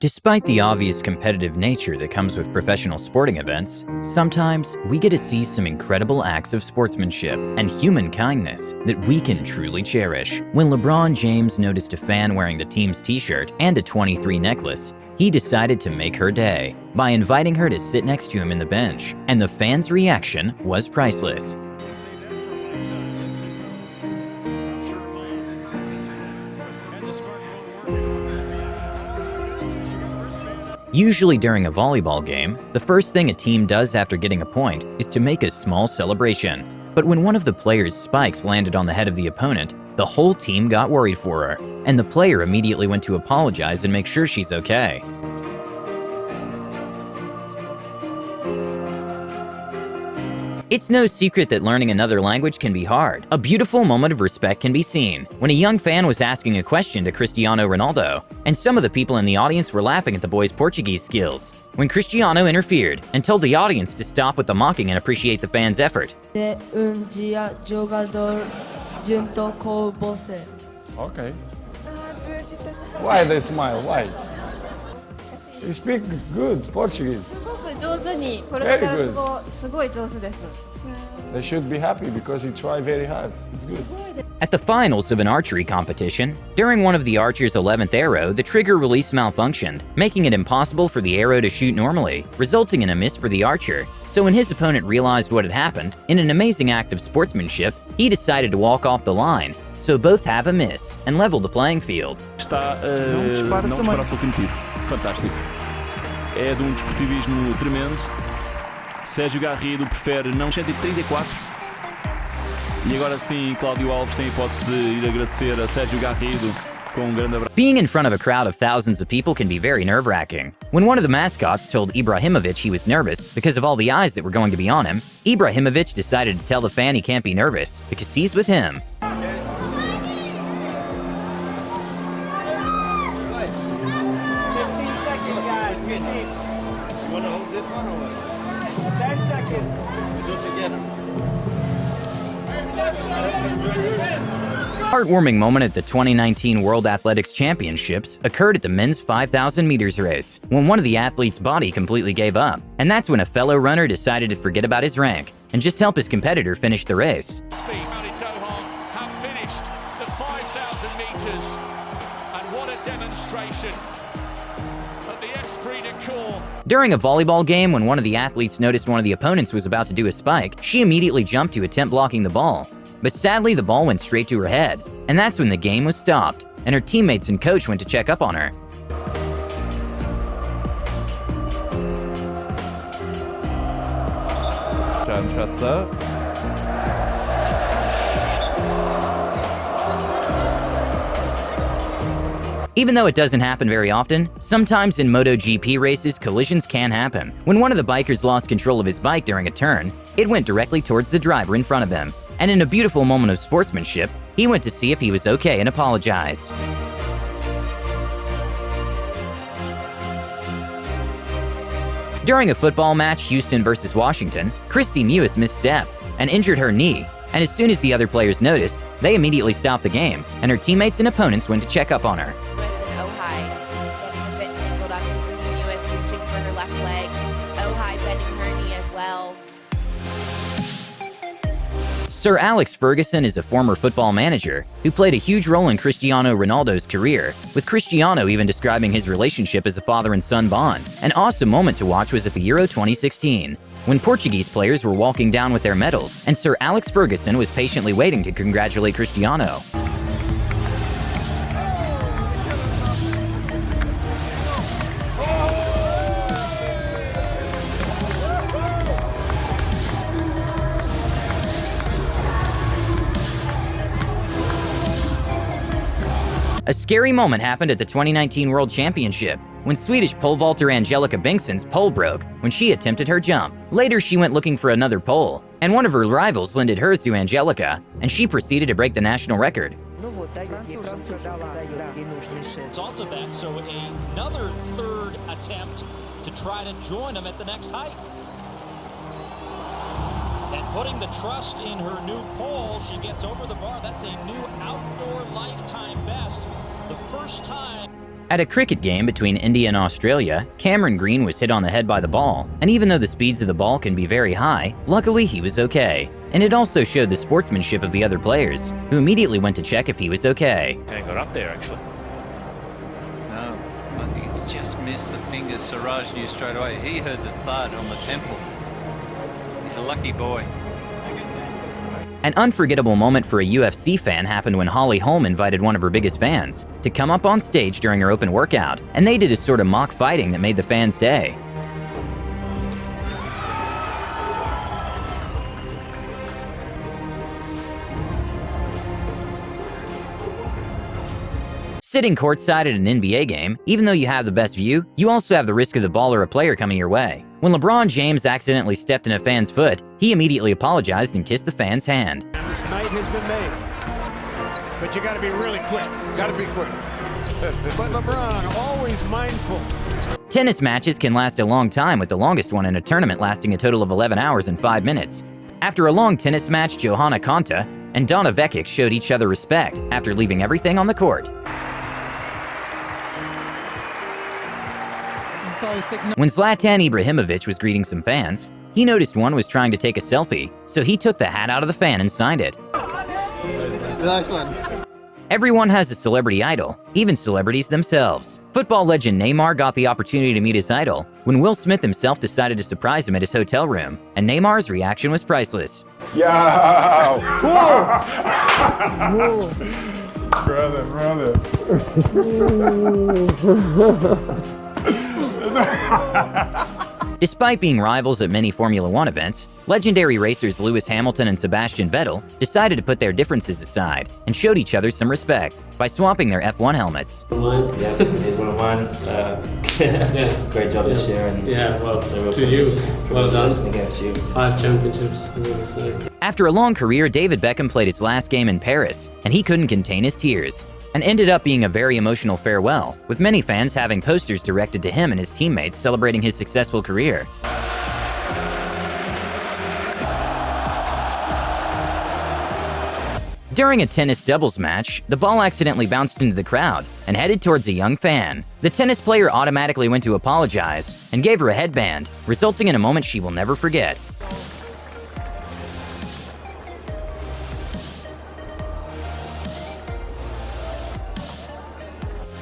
Despite the obvious competitive nature that comes with professional sporting events, sometimes we get to see some incredible acts of sportsmanship and human kindness that we can truly cherish. When LeBron James noticed a fan wearing the team's t-shirt and a 23 necklace, he decided to make her day by inviting her to sit next to him in the bench, and the fan's reaction was priceless. Usually during a volleyball game, the first thing a team does after getting a point is to make a small celebration. But when one of the player's spikes landed on the head of the opponent, the whole team got worried for her, and the player immediately went to apologize and make sure she's okay. It's no secret that learning another language can be hard. A beautiful moment of respect can be seen when a young fan was asking a question to Cristiano Ronaldo, and some of the people in the audience were laughing at the boy's Portuguese skills. When Cristiano interfered and told the audience to stop with the mocking and appreciate the fan's effort. dia jogador junto com você. Okay. Why they smile? Why? You speak good Portuguese. すごく上手にポルトガル語すごい上手です。 They should be happy because you try very hard. It's good. At the finals of an archery competition, during one of the archer's 11th arrow, the trigger release malfunctioned, making it impossible for the arrow to shoot normally, resulting in a miss for the archer. So when his opponent realized what had happened, in an amazing act of sportsmanship, he decided to walk off the line, so both have a miss and level the playing field. Está não dispara o seu último tiro. Fantástico. É de desportivismo tremendo. Sérgio Garrido prefere não 134. E agora sim, Cláudio Alves tem a hipótese de ir agradecer a Sérgio Garrido com grande abraço. Being in front of a crowd of thousands of people can be very nerve-wracking. When one of the mascots told Ibrahimovic he was nervous because of all the eyes that were going to be on him, Ibrahimovic decided to tell the fan he can't be nervous because he's with him. Heartwarming moment at the 2019 World Athletics Championships occurred at the men's 5,000 meters race, when one of the athletes' body completely gave up. And that's when a fellow runner decided to forget about his rank and just help his competitor finish the race. Have finished the 5,000 meters, and what a demonstration at the Esprit de Corps. During a volleyball game, when one of the athletes noticed one of the opponents was about to do a spike, she immediately jumped to attempt blocking the ball. But sadly, the ball went straight to her head, and that's when the game was stopped, and her teammates and coach went to check up on her. Even though it doesn't happen very often, sometimes in MotoGP races, collisions can happen. When one of the bikers lost control of his bike during a turn, it went directly towards the driver in front of him. And in a beautiful moment of sportsmanship, he went to see if he was okay and apologized. During a football match, Houston versus Washington, Christy Mewis misstepped and injured her knee, and as soon as the other players noticed, they immediately stopped the game, and her teammates and opponents went to check up on her. Lewis and Ojai getting a bit tangled up. You see Lewis reaching for her left leg. Ojai bending her knee as well. Sir Alex Ferguson is a former football manager who played a huge role in Cristiano Ronaldo's career, with Cristiano even describing his relationship as a father and son bond. An awesome moment to watch was at the Euro 2016, when Portuguese players were walking down with their medals, and Sir Alex Ferguson was patiently waiting to congratulate Cristiano. A scary moment happened at the 2019 World Championship when Swedish pole vaulter Angelica Bengtsson's pole broke when she attempted her jump. Later, she went looking for another pole, and one of her rivals lended hers to Angelica, and she proceeded to break the national record. Result of that, so another third attempt to try to join them at the next height. And putting the trust in her new pole, she gets over the bar. That's a new outdoor lifetime best. The first time At a cricket game between India and Australia, Cameron Green was hit on the head by the ball, and even though the speeds of the ball can be very high, luckily he was okay. And it also showed the sportsmanship of the other players, who immediately went to check if he was okay. And got up there actually. No, I think it's just missed the fingers. Siraj knew straight away. He heard the thud on the temple. He's a lucky boy. An unforgettable moment for a UFC fan happened when Holly Holm invited one of her biggest fans to come up on stage during her open workout, and they did a sort of mock fighting that made the fans' day. Sitting courtside at an NBA game, even though you have the best view, you also have the risk of the ball or a player coming your way. When LeBron James accidentally stepped in a fan's foot, he immediately apologized and kissed the fan's hand. This night has been made, but you gotta be really quick. Gotta be quick. But LeBron, always mindful. Tennis matches can last a long time, with the longest one in a tournament lasting a total of 11 hours and 5 minutes. After a long tennis match, Johanna Konta and Donna Vekic showed each other respect after leaving everything on the court. When Zlatan Ibrahimovic was greeting some fans, he noticed one was trying to take a selfie, so he took the hat out of the fan and signed it. Nice one. Everyone has a celebrity idol, even celebrities themselves. Football legend Neymar got the opportunity to meet his idol when Will Smith himself decided to surprise him at his hotel room, and Neymar's reaction was priceless. Yo! Brother. Despite being rivals at many Formula One events, legendary racers Lewis Hamilton and Sebastian Vettel decided to put their differences aside and showed each other some respect by swapping their F1 helmets. Yeah, he's one of mine. Great job this year. And well, to you, well done. Against you. 5 championships. After a long career, David Beckham played his last game in Paris, and he couldn't contain his tears, and ended up being a very emotional farewell, with many fans having posters directed to him and his teammates celebrating his successful career. During a tennis doubles match, the ball accidentally bounced into the crowd and headed towards a young fan. The tennis player automatically went to apologize and gave her a headband, resulting in a moment she will never forget.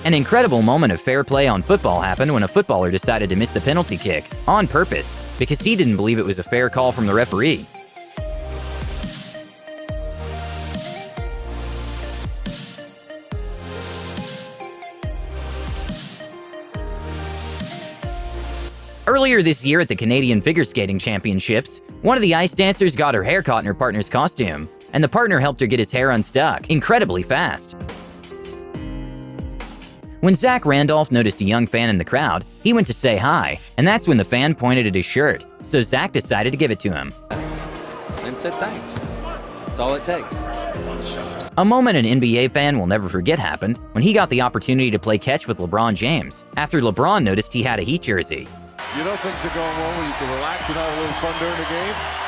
An incredible moment of fair play on football happened when a footballer decided to miss the penalty kick on purpose because he didn't believe it was a fair call from the referee. Earlier this year at the Canadian Figure Skating Championships, one of the ice dancers got her hair caught in her partner's costume, and the partner helped her get his hair unstuck incredibly fast. When Zach Randolph noticed a young fan in the crowd, he went to say hi, and that's when the fan pointed at his shirt, so Zach decided to give it to him. And said thanks. That's all it takes. A moment an NBA fan will never forget happened when he got the opportunity to play catch with LeBron James after LeBron noticed he had a Heat jersey. You know things are going well when you can relax and have a little fun during the game.